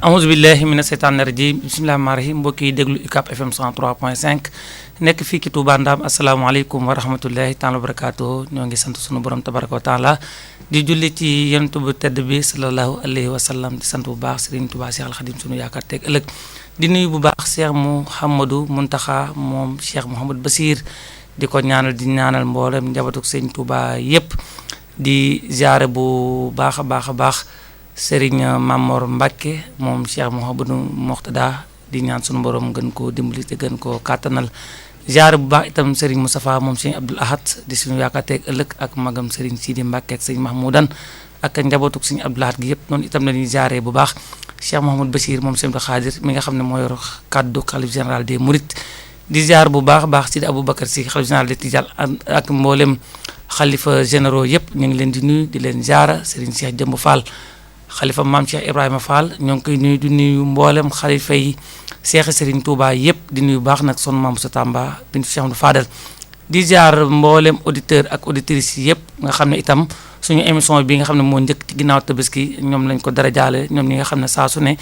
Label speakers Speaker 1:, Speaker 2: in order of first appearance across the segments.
Speaker 1: aouzu billahi mina seytaani rajim bismillahi rahmaani rahim mbokk yi déglu UCAB FM 103.5 nekk fii ci Touba Ndam asalaamaaleykum wa rahmatullahi taala wa barakaatuhu ñoo ngi sant sunu borom tabaraka wa taala di julli ci yonent bu tedd bi sallallahu alayhi wa sallam di sant bu baax Serigne Touba Cheikh Al Khadim sunu yaakaar teeg ëllëg di nuyu bu baax Cheikh Mouhamadou Mountakha moom Cheikh Mouhamadou Bassir di ko ñaanal di ñaanal mboolem njabatuk Serigne Touba yépp di ziare bu baax a baax Serigne Mamor Mbacke moom Cheikh Mouhamadou Moxtada di ñaan sunu borom gën koo dimbali te gën koo kàttanal ziare bu baax itam Serigne Moustapha moom Serigne Abdoul Ahad di suñu yaakaar teeg ëllëg ak magam Serigne Sidi Mbacke ak Serigne Mahmoudan ak njabootuk Serigne Abdoul Ahad gi yëpp noonu itam la ñuy ziare bu baax Cheikh Mouhamadou Bassir moom Serigne Khadir mi nga xam ne moo yor kaddu xalif général des Mourides di ziare bu baax Sidi Aboubacar Sy xalif général des Tidianes ak mboolem xalifa généraux yëpp ñu ngi leen di nuyu di leen ziara Serigne Cheikh Jëmb Fall xalifa maam Cheikh Ibrahima Fall ñoo ngi koy nuyu di nuyu mboolem xalifa yi Cheikh Serigne Touba yëpp di nuyu baax nag son maam Moussa Tamba bintu Cheikh Amadou Fadal di jaar mboolem auditeur ak auditrices yëpp nga xam ne itam suñu émission bi nga xam ne moo njëkk ci ginnaaw Tabaski ñoom lañ ko dara jaale ñoom ñi nga xam ne saa su ne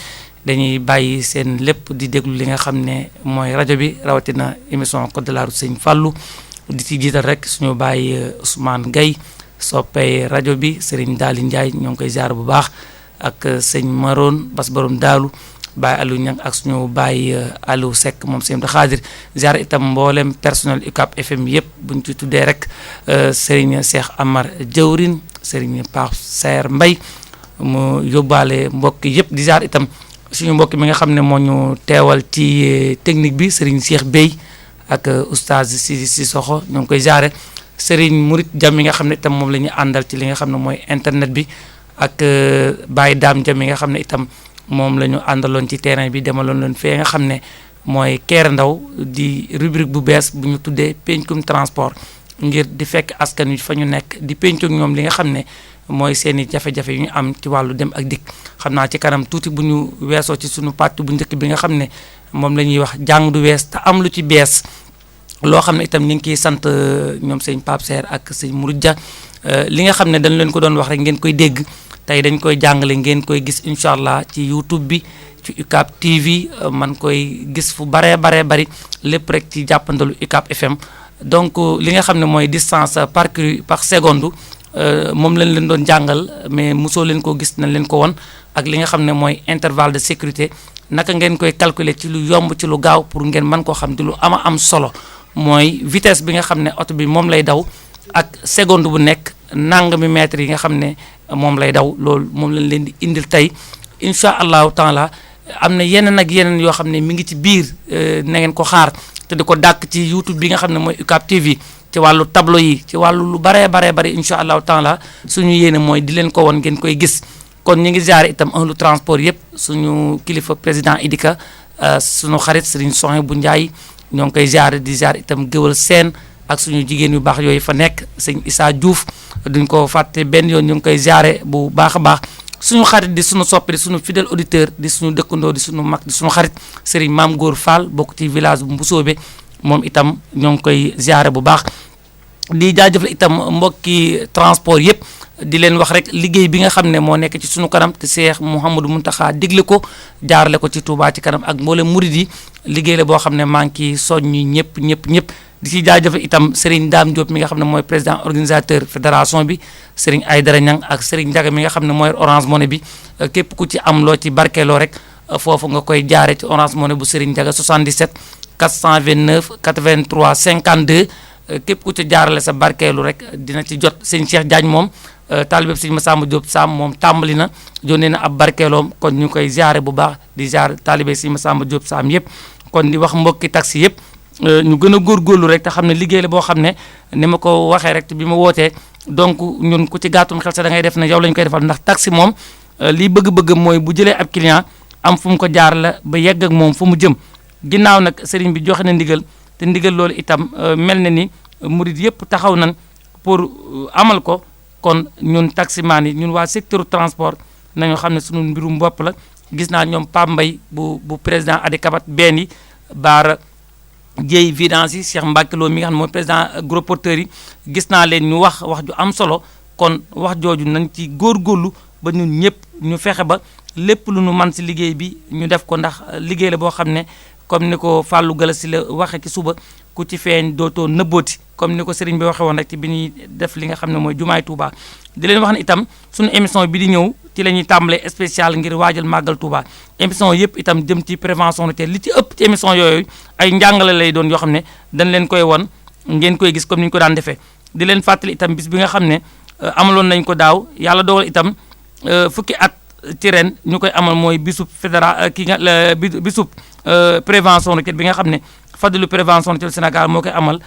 Speaker 1: dañuy bàyyi seen lépp di déglu li nga xam ne mooy rajo bi rawatina émission Code de la route Sëñ Fallou di ci jiital rek suñu bàyyi Ousmane Gueye soppee rajo bi Serigne Daali Ndiaye ñoo ngi koy jaar bu baax ak sëñ Maroon Bas Borom Daalu Baye Aliou Niang ak suñu Baye Aliou Seck moom sëñ Abdou Khadir ziar itam mboolem personnel UCAB FM yëpp buñ ci tuddee rek Serigne Cheikh Amar Jawrin Serigne Pape Saer Mbaye mu yóbbaale mbokk yëpp di ziar itam suñu mbokk mi nga xam ne moo ñu teewal ci technique bi Serigne Cheikh Bey ak oustaz si soxo ñoo ngi koy ziare Serigne Mourid Jam mi nga xam ne itam moom la ñu àndal ci li nga xam ne mooy internet bi ak Baye Dame Jam mi nga xam ne itam moom la ñu àndaloon ci terrain bi demaloon leen fee nga xam ne mooy Kër Ndaw di rubrique bu bees bu ñu tuddee pencum transport ngir di fekk askan wi fa ñu nekk di pencu ñoom li nga xam ne mooy seen i jafe-jafe yu ñu am ci wàllu dem ak dikk xam naa ci kanam tuuti bu ñu weesoo ci suñu pàcc bu njëkk bi nga xam ne moom la ñuy wax jàng du wees te am lu ci bees loo xam ne itam ñu ngi kiy sant ñoom sëñ Pape Serre ak sëñ Mouridja li nga xam ne dañ leen ko doon wax rek ngeen koy dégg tey dañ koy jàngale ngeen koy gis incha allah ci YouTube bi ci UCAB TV man koy gis fu bari lépp rek ci jàppandalu UCAB FM donc li nga xam ne mooy distance parcourue par seconde moom lañ leen doon jàngal mais mosoo leen koo gis nañ leen ko won ak li nga xam ne mooy intervalle de sécurité naka ngeen koy calculer ci lu yomb ci lu gaaw pour ngeen mën koo xam di lu am solo mooy vitesse bi nga xam ne oto bi moom lay daw ak seconde bu nekk nangami mètres yi nga xam ne moom lay daw loolu moom lañ leen di indil tey incha allahu taala am na yeneen ak yeneen yoo xam ne mi ngi ci biir na ngeen ko xaar te di ko dàkk ci YouTube bi nga xam ne mooy UCAB TV ci wàllu tableau yi ci wàllu lu baree bari incha allahu taala suñu yéene mooy di leen ko won ngeen koy gis kon ñu ngi jaare itam ahlu transport yëpp suñu kilifa président Idika suñu xarit Serigne Soxna bu Ndiaye ñoo ngi koy jaare di jaare itam géwal seen ak suñu jigéen yu baax yooyu fa nekk sëñ Issa Diouf duñ ko fàtte benn yoon ñu ngi koy jaare bu baax a baax suñu xarit di suñu soppi di suñu fidèle auditeur di suñu dëkkandoo di suñu mag di suñu xarit Serigne Mame Góor Fall bokk ci village bu Mbusoobe moom itam ñoo ngi koy jaare bu baax di jaajëfal itam mbokki transport yëpp di leen wax rek liggéey bi nga xam ne moo nekk ci suñu kanam te Cheikh Mouhamadou Mountakha digle ko jaarale ko ci Touba ci kanam ak mboolem murid yi liggéey la boo xam ne maa ngi ciy soññi ñëpp di ci jaajëfal itam Serigne Dame Diop mi nga xam ne mooy président organisateur fédération bi Serigne Aydara Niang ak Serigne Ndiaga mi nga xam ne mooy Orange Money bi képp ku ci am loo ci barkeeloo rek foofu nga koy jaare ci Orange Money bu Serigne Ndiaga 77 429 83 52 képp ku ci jaarale sa barkeelu rek dina ci jot sëñ Cheikh Diagne moom taalibeb sëñ Massamba Diop Sam moom tàmbali na yónnee na ab barkeeloom kon ñu koy jaare bu baax di jaar taalibe sëñ Massamba Diop Sam yëpp kon di wax mbokki taxi yëpp ñu gën a góorgóorlu rek te xam ne liggéey la boo xam ne ni ma ko waxee rek bi ma wootee donc ñun ku ci gàttum xel sa da ngay def ne yow lañ koy defal ndax taxi moom liy bëgg-bëgg mooy bu jëlee ab client am fu mu ko jaar la ba yegg ak moom fu mu jëm ginnaaw nag sëriñ bi joxe na ndigal te ndigal loolu itam mel na ni murid yëpp taxaw nañ pour amal ko kon ñun taximaan yi ñun waa secteur transport nañu xam ne sunu mbirum bopp la gis naa ñoom Pape Mbaye bu président Adikabat benn yi Baara Dieye vidange yi Cheikh Mbacke Lo mi nga xam ne mooy président gros porteurs yi gis naa leen ñu wax ju am solo kon wax jooju nañ ci góorgóorlu ba ñun ñëpp ñu fexe ba lépp lu nu man si liggéey bi ñu def ko ndax liggéey la boo xam ne comme ni ko Fallou Galassi la waxe ci suba ku ci feeñ dootoo nëbbooti comme ni ko sëriñ bi waxe woon rek ci bi ñuy def li nga xam ne mooy jumaay Touba di leen wax ne itam suñu émission bi di ñëw ci la ñuy tàmbalee spécial ngir waajal màggal Touba émission yëpp itam jëm ci prévention routière li ci ëpp ci émission yooyu ay njàngale lay doon yoo xam ne dañ leen koy won ngeen koy gis comme ni ñu ko daan defee di leen fàttali itam bis bi nga xam ne amaloon nañ ko daaw yàlla dogal itam fukki at ci ren ñu koy amal mooy bisub fédéral ki nga bisub prévention routière bi nga xam ne fadilu prévention routière Sénégal moo koy amal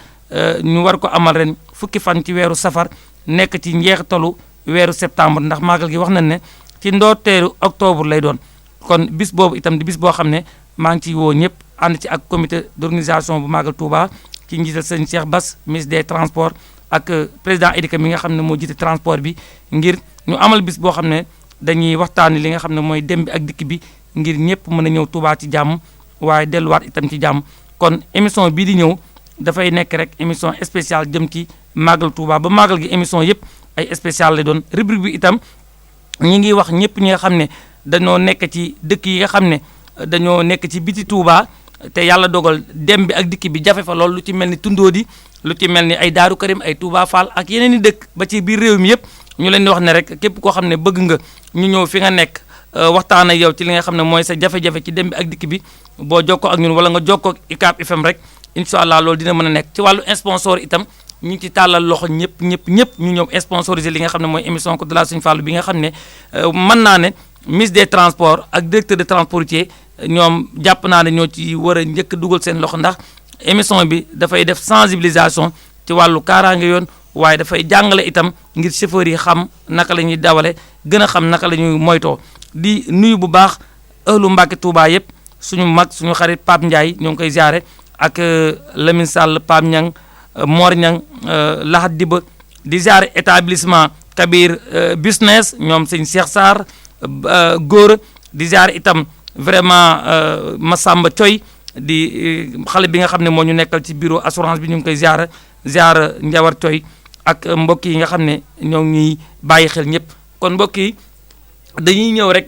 Speaker 1: ñu war ko amal ren fukki fan ci weeru safar nekk ci njeexitalu weeru septembre ndax màggal gi wax nañ ne ci ndorteelu octobre lay doon kon bis boobu itam di bis boo xam ne maa ngi ciy woo ñëpp ànd ci ak comité d'organisation bu màggal Touba ci njiital sëñ Cheikh Bass ministre des transports ak président Edika mi nga xam ne moo jiite transport bi ngir ñu amal bis boo xam ne dañuy waxtaani li nga xam ne mooy dem bi ak dikk bi ngir ñëpp mën a ñëw Touba ci jàmm waaye delluwaat itam ci jàmm kon émission bii di ñëw dafay nekk rek émission spéciale jëm ci màggal Touba ba màggal gi émission yëpp ay spécial lay doon rubrique bi itam ñi ngi wax ñëpp ñi nga xam ne dañoo nekk ci dëkk yi nga xam ne dañoo nekk ci biti Touba te yàlla dogal dem bi ak dikk bi jafe fa lool lu ci mel ni Tundóodi lu ci mel ni ay Daaru Karim ay Touba Fall ak yeneen i dëkk ba ci biir réew mi yëpp ñu leen di wax ne rek képp koo xam ne bëgg nga ñu ñëw fi nga nekk waxtaan ak yow ci li nga xam ne mooy sa jafe-jafe ci dem bi ak dikk bi boo jokkoo ak ñun wala nga jokkoo ak UCAB FM rek incha allah loolu dina mën a nekk ci wàllu sponsor itam ñu ngi ci tàllal loxo ñëpp ñu ñëw sponsoriser li nga xam ne mooy émission Code de la Serigne Fallou bi nga xam ne mën naa ne ministre des transports ak directeur de transport routier ñoom jàpp naa ne ñoo ci war a njëkk dugal seen loxo ndax émission bi dafay def sensibilisation ci wàllu kaaraange yoon waaye dafay jàngale itam ngir chauffeur yi xam naka la ñuy dawale gën a xam naka la ñuy moytoo di nuyu bu baax ëllu Mbàkke Touba yëpp suñu mag suñu xarit Pape Ndiaye ñoo ngi koy ziare ak Lamine Sall Pape Niang Mor Niang Lahat Diba di ziare établissement Kabir business ñoom sëñ Cheikh Sarr góor di ziare itam vraiment Massamba Thioy di xale bi nga xam ne moo ñu nekkal ci bureau assurance bi ñu ngi koy ziare Njawar Thioy ak mbokk yi nga xam ne ñoo ngi ñuy bàyyi xel ñëpp kon mbokk yi dañuy ñëw rek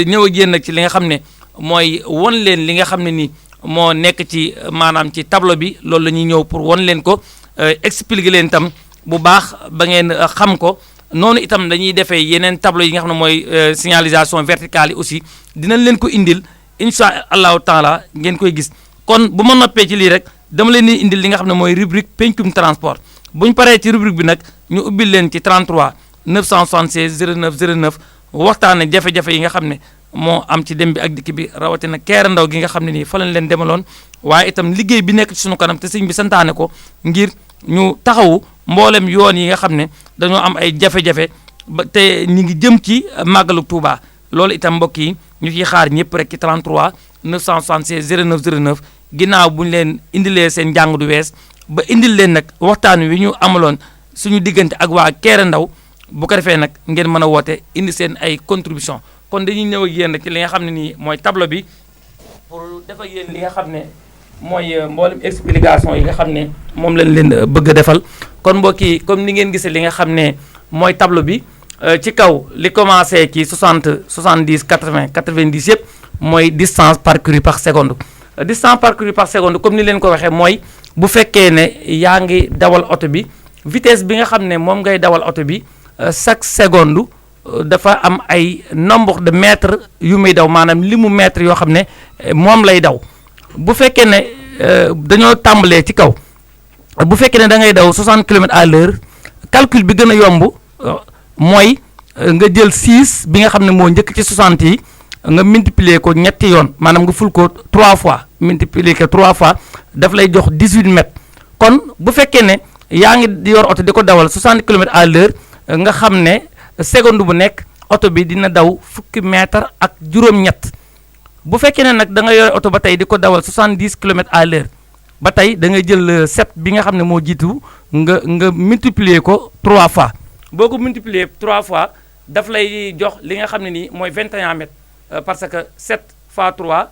Speaker 1: ñëw ak yéen nag ci li nga xam ne mooy won leen li nga xam ne nii moo nekk ci maanaam ci tableau bi loolu la ñuy ñëw pour won leen ko expliquer leen itam bu baax ba ngeen xam ko noonu itam dañuy defee yeneen tableau yi nga xam ne mooy signalisation verticale yi aussi dinañ leen ko indil incha allahu taala ngeen koy gis kon bu ma noppee ci lii rek dama leen di indil li nga xam ne mooy rubrique pencum transport bu ñu paree ci rubrique bi nag ñu ubbil leen ci 33 976 09 09 waxtaane jafe-jafe yi nga xam ne moo am ci dem bi ak dikk bi rawatina keer ndaw gi nga xam ne nii fa lañ leen demaloon waaye itam liggéey bi nekk ci sunu kanam te sëñ bi santaane ko ngir ñu taxawu mboolem yoon yi nga xam ne dañoo am ay jafe-jafe ba te ñu ngi jëm ci màggalu Touba loolu itam mbokk yi ñu ciy xaar ñëpp rek ci 33 976 09 09 ginnaaw bu ñu leen indilee seen njàng du wees ba indil leen nag waxtaan wi ñu amaloon suñu diggante ak waa Kéré Ndaw bu ko defee nag ngeen mën a woote indi seen ay contribution kon dañuy ñëw ak yéen rek ci li nga xam ne nii mooy tableau bi pour def ak yéen li nga xam ne mooy mboolem explication yi nga xam ne moom lañ leen bëgg a defal kon mbokk yi comme ni ngeen gisee li nga xam ne mooy tableau bi ci kaw li commencé ci 60 70 80 90 yëpp mooy distance parcourue par seconde distance parcourue par seconde comme ni leen ko waxee mooy bu fekkee ne yaa ngi dawal oto bi vitesse bi nga xam ne moom ngay dawal oto bi chaque seconde dafa am ay nombre de mètres yu muy daw maanaam limu mètres yoo xam ne moom lay daw bu fekkee ne dañoo tàmbalee ci kaw bu fekkee ne da ngay daw 60 kilomètres à l'heure calcul bi gën a yomb mooy nga jël 6 bi nga xam ne moo njëkk ci 60 yi nga multiplier ko ñetti yoon maanaam nga ful ko 3 fois multiplier ko 3 fois daf lay jox 18 mètres kon bu fekkee ne yaa ngi yor oto di ko dawal 60 kilomètres à l'heure nga xam ne seconde bu nekk oto bi dina daw fukki mètre ak juróom-ñett bu fekkee ne nag da nga yore oto ba tey di ko dawal 70 kilomètres à l'heure ba tey da ngay jël 7 bi nga xam ne moo jiitu nga multiplier ko 3 fois boo ko multiplier 3 fois daf lay jox li nga xam ne nii mooy 21 mètres parce que 7 fois 3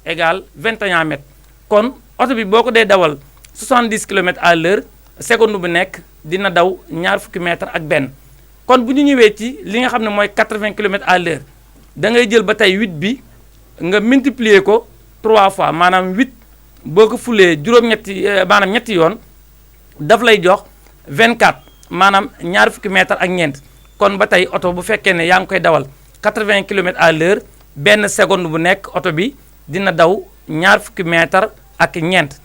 Speaker 1: égale 21 mètres kon oto bi boo ko dee dawal 70 kilomètres à l'heure seconde bu nekk dina daw ñaar fukki mètre ak benn kon bu ñu ñëwee ci li nga xam ne mooy 80 kilomètres à l'heure da ngay jël ba tey 8 bi nga multiplier ko 3 fois maanaam 8 boo ko fulee maanaam ñetti yoon daf lay jox 24 maanaam ñaar fukki mètre ak ñeent kon ba tey oto bu fekkee ne yaa ngi koy dawal 80 kilomètres à l'heure benn seconde bu nekk oto bi dina daw ñaar fukki mètre ak ñeent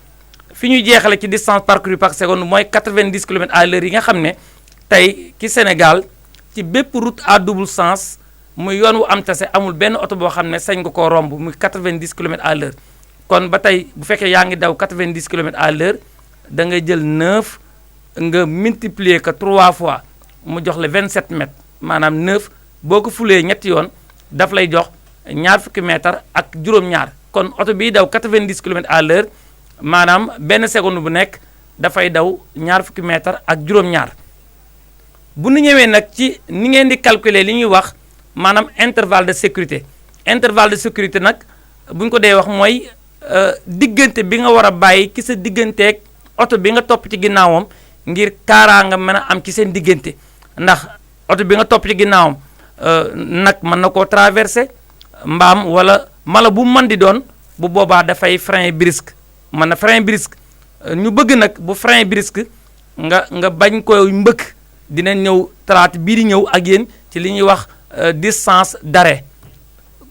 Speaker 1: fi ñuy jeexale ci distance parcourue par seconde mooy 90 kilomètres à l'heure yi nga xam ne tey ci Sénégal ci bépp route à double sens muy yoon wu am tase amul benn oto boo xam ne sañ nga koo romb muy 90 kilomètres à l'heure kon ba tey bu fekkee yaa ngi daw 90 kilomètres à l'heure da ngay jël 9 nga multiplier ko 3 fois mu jox la 27 mètres maanaam 9 boo ko fulee ñetti yoon daf lay jox ñaar fukki mètre ak juróom-ñaar kon oto bii daw 90 kilomètres à l'heure maanaam benn seconde bu nekk dafay daw ñaar fukki mètre ak juróom-ñaar bu nu ñëwee nag ci ni ngeen di calculer li ñuy wax maanaam intervalle de sécurité nag bu ñu ko dee wax mooy diggante bi nga war a bàyyi ci sa digganteeg oto bi nga topp ci ginnaawam ngir kaaraanga mën a am ci seen diggante ndax oto bi nga topp ci ginnaawam nag mën na koo traversé mbaam wala mala bu mën di doon bu boobaa dafay frein brusque mën na frein brusque ñu bëgg nag bu frein brusque nga bañ koy mbëkk dina ñëw talaata bii di ñëw ak yéen ci li ñuy wax distance d'arrêt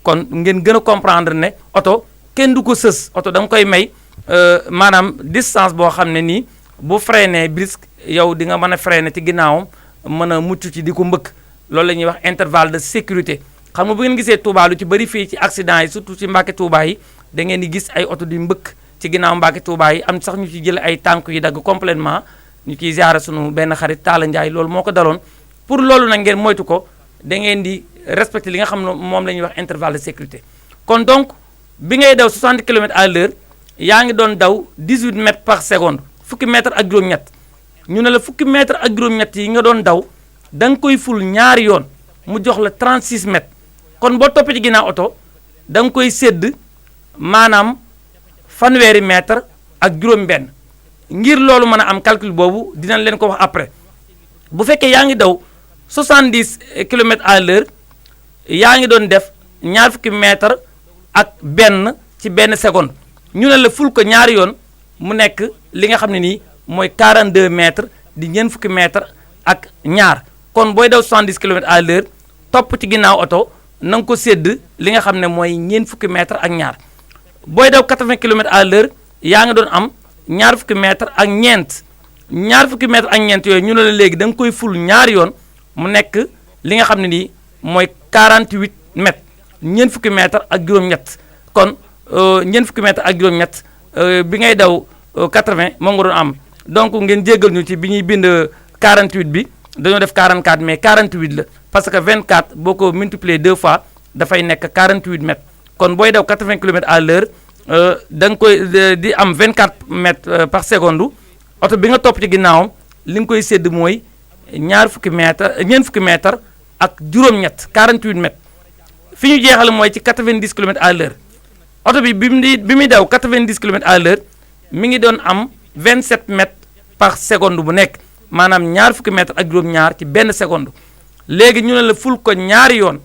Speaker 1: kon ngeen gën a comprendre ne oto kenn du ko sës oto da nga koy may maanaam distance boo xam ne nii bu freiné brusque yow di nga mën a freiné ci ginnaawam mën a mucc ci di ko mbëkk loolu la ñuy wax intervalle de sécurité xam nga bu ngeen gisee Touba lu ci bëri fii ci accident yi surtout ci Mbàkke Touba yi da ngeen di gis ay oto di mbëkk ci ginnaaw Mbàkke Touba yi am sax ñu ci jël ay tànk yi dagg complètement ñu ciy ziara sunu benn xarit Talla Ndiaye loolu moo ko daloon pour loolu nag ngeen moytu ko da ngeen di respecter li nga xam ne moom la ñuy wax intervalle de sécurité kon donc bi ngay daw 60 kilomètres à l'heure yaa ngi doon daw 18 mètres par seconde fukki mètre ak juróom-ñett ñu ne la fukki mètre ak juróom-ñett yi nga doon daw da nga koy ful ñaari yoon mu jox la 36 mètres kon boo toppee ci ginnaaw oto da nga koy sédd maanaam fanweeri mètre ak juróom-benn ngir loolu mën a am calcul boobu dinañ leen ko wax après bu fekkee yaa ngi daw 70 kilomètres à l'heure yaa ngi doon def ñaar fukki mètre ak benn ci benn seconde ñu ne la ful ko ñaari yoon mu nekk li nga xam ne nii mooy 42 mètres di ñeent fukki mètre ak ñaar kon booy daw 70 kilomètres à l'heure topp ci ginnaaw oto na nga ko sédd li nga xam ne mooy ñeent fukki mètre ak ñaar booy daw 80 kilomètres à l'heure yaa ngi doon am ñaar fukki mètre ak ñeent ñaar fukki mètre ak ñeent yooyu ñu ne la léegi da nga koy ful ñaari yoon mu nekk li nga xam ne nii mooy 48 mètres ñeent fukki mètre ak juróom-ñett kon ñeent fukki mètre ak juróom-ñett bi ngay daw 80 moom nga doon am donc ngeen jéggal ñu ci bi ñuy bind 48 bi dañoo def 44 mais 48 la parce que 24 boo ko multiplier deux fois dafay nekk 48 mètres kon booy daw 80 kilomètres à l'heure da nga koy di am 24 mètres par seconde oto bi nga topp ci ginnaawam li nga koy sédd mooy ñeent fukki mètre ak juróom-ñett 48 mètres fi ñu jeexal mooy ci 90 kilomètres à l'heure oto bi bi muy daw 90 kilomètres à l'heure mi ngi doon am 27 mètres par seconde bu nekk maanaam ñaar fukki mètre ak juróom-ñaar ci benn seconde léegi ñu ne la ful ko ñaari yoon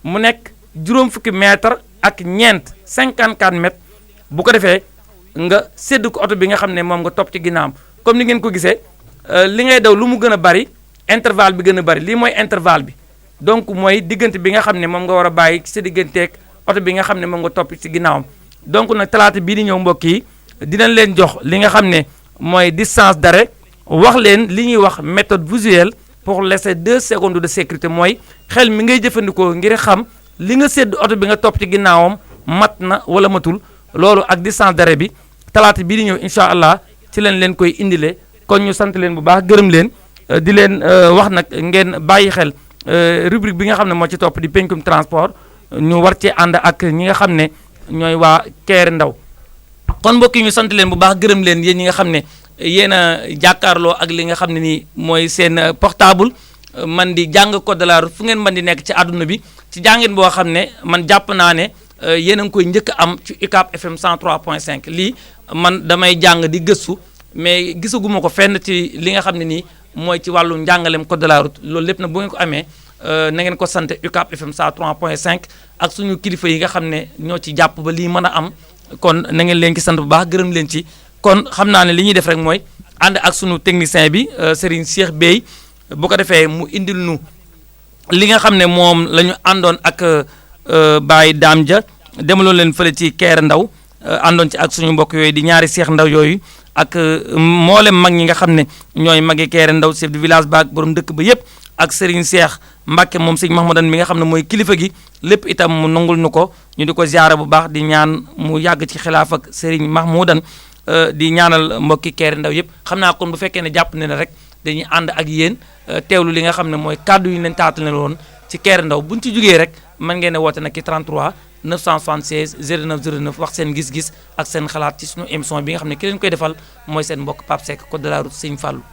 Speaker 1: mu nekk juróom fukki mètre ak ñeent 54 mètres bu ko defee nga sédd ko oto bi nga xam ne moom nga topp ci ginnaawam comme ni ngeen ko gisee li ngay daw lu mu gën a bari intervalle bi gën a bari lii mooy intervalle bi donc mooy diggante bi nga xam ne moom nga war a bàyyi ci sa digganteeg oto bi nga xam ne moom nga topp ci ginnaawam donc nag talaata bii di ñëw mbokk yi dinañ leen jox li nga xam ne mooy distance d'arrêt wax leen li ñuy wax méthode visuelle pour laisser 2 secondes de sécurité mooy xel mi ngay jëfandikoo ngir xam li nga sédd oto bi nga topp ci ginnaawam mat na wala matul loolu ak distance d'arrêt bi talaata bii di ñëw incha allah ci leen koy indile kon ñu sant leen bu baax gërëm leen di leen wax nag ngeen bàyyi xel rubrique bi nga xam ne moo ci topp di pencum transport ñu war cee ànd ak ñi nga xam ne ñooy waa Kéré Ndaw kon mbokk yi ñu sant leen bu baax gërëm leen yéen ñi nga xam ne yéen a jàkkaarloo ak li nga xam ne nii mooy seen portable man di jàng code de la route fu ngeen mën di nekk ci àdduna bi ci jàngin boo xam ne man jàpp naa ne yéen a ngi koy njëkk a am ci UCAB FM 103.5 lii man damay jàng di gëstu mais gisaguma ko fenn ci li nga xam ne nii mooy ci wàllu njàngaleem code de la route loolu lépp nag bu ngeen ko amee na ngeen ko sant UCAB FM 103.5 ak suñu kilifa yi nga xam ne ñoo ci jàpp ba lii mën a am kon na ngeen leen ci sant bu baax gërëm leen ci kon xam naa ne li ñuy def rek mooy ànd ak suñu technicien bi Serigne Cheikh Bey bu ko defee mu indil nu li nga xam ne moom la ñu àndoon ak Baye Dame Dia demaloon leen fële ci Kéré Ndaw àndoon ci ak suñu mbokk yooyu di ñaari Cheikh Ndaw yooyu ak mboolem mag ñi nga xam ne ñooy magi Kéré Ndaw chef de village ba ak borom dëkk ba yëpp ak Serigne Cheikh Mbacke moom sëñ Mahmoudan mi nga xam ne mooy kilifa gi lépp itam mu nangul nu ko ñu di ko ziara bu baax di ñaan mu yàgg ci xilaaf ak Serigne Mahmoudan di ñaanal mbokki Kéré Ndaw yëpp xam naa kon bu fekkee ne jàpp ne rek dañuy ànd ak yéen teewlu li nga xam ne mooy kàddu yi leen taatal woon ci Kéré Ndaw buñ ci jógee rek mën ngeen a woote nag ci 33 976 09 09 wax seen gis-gis ak seen xalaat ci suñu émission bi nga xam ne ki leen koy defal mooy seen mbokk Pape Seck code de la route Sëñ Fallou